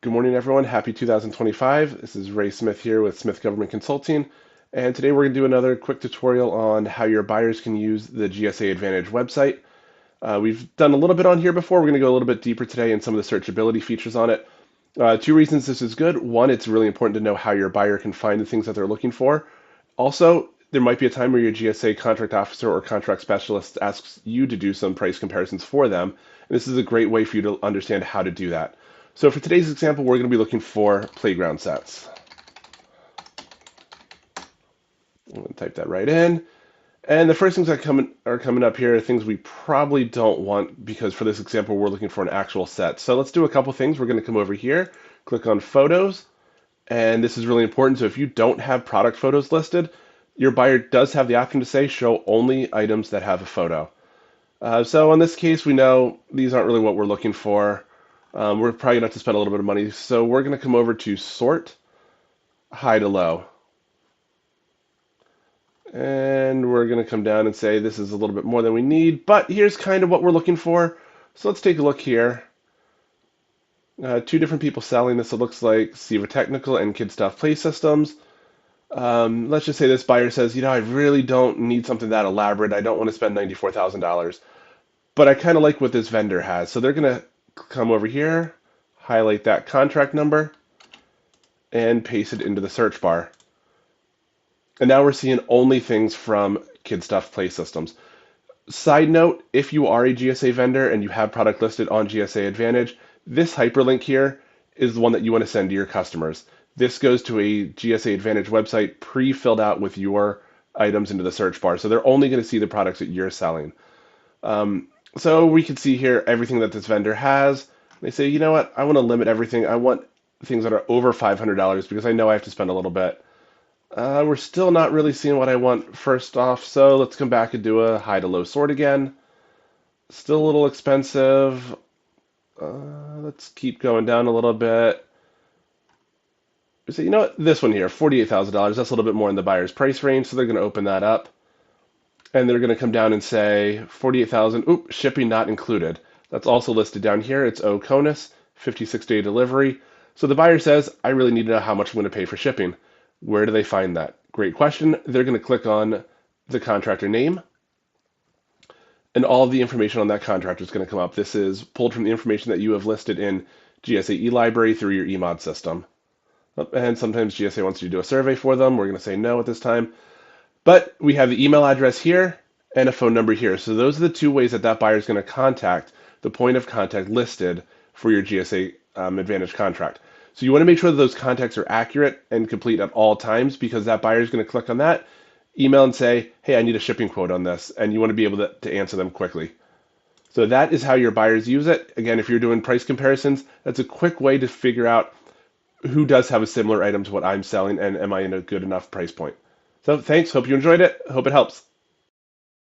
Good morning, everyone. Happy 2025. This is Ray Smith here with Smith Government Consulting. And today we're going to do another quick tutorial on how your buyers can use the GSA Advantage website. We've done a little bit on here before. We're going to go a little bit deeper today in some of the searchability features on it. Two reasons this is good. One, it's really important to know how your buyer can find the things that they're looking for. Also, there might be a time where your GSA contract officer or contract specialist asks you to do some price comparisons for them. And this is a great way for you to understand how to do that. So for today's example, we're going to be looking for playground sets. I'm going to type that right in. And the first things that are coming up here are things we probably don't want because for this example, we're looking for an actual set. So let's do a couple things. We're going to come over here, click on Photos, and this is really important. So if you don't have product photos listed, your buyer does have the option to say show only items that have a photo. So in this case, we know these aren't really what we're looking for. We're probably going to have to spend a little bit of money. So we're going to come over to Sort, High to Low. And we're going to come down and say this is a little bit more than we need, but here's kind of what we're looking for. So let's take a look here. Two different people selling this, it looks like Siva Technical and Kid Stuff Play Systems. Let's just say this buyer says, I really don't need something that elaborate. I don't want to spend $94,000, but I kind of like what this vendor has. So they're going to come over here, highlight that contract number, and paste it into the search bar. And now we're seeing only things from Kid Stuff Play Systems. Side note, if you are a GSA vendor and you have product listed on GSA Advantage, this hyperlink here is the one that you want to send to your customers. This goes to a GSA Advantage website pre-filled out with your items into the search bar. So they're only going to see the products that you're selling. So we can see here everything that this vendor has. They say, you know what, I want to limit everything. I want things that are over $500 because I know I have to spend a little bit. We're still not really seeing what I want first off, so let's come back and do a high to low sort again. Still a little expensive. Let's keep going down a little bit. We say, you know what, this one here, $48,000. That's a little bit more in the buyer's price range, so they're going to open that up. And they're going to come down and say 48,000. Oop, shipping not included. That's also listed down here. It's OCONUS, 56-day delivery. So the buyer says, I really need to know how much I'm going to pay for shipping. Where do they find that? Great question. They're going to click on the contractor name, and all of the information on that contractor is going to come up. This is pulled from the information that you have listed in GSA eLibrary through your eMod system. And sometimes GSA wants you to do a survey for them. We're going to say no at this time. But we have the email address here and a phone number here. So those are the two ways that buyer is going to contact the point of contact listed for your GSA Advantage contract. So you want to make sure that those contacts are accurate and complete at all times because that buyer is going to click on that, email and say, hey, I need a shipping quote on this, and you want to be able to answer them quickly. So that is how your buyers use it. Again, if you're doing price comparisons, that's a quick way to figure out who does have a similar item to what I'm selling and am I in a good enough price point. So thanks, hope you enjoyed it, hope it helps.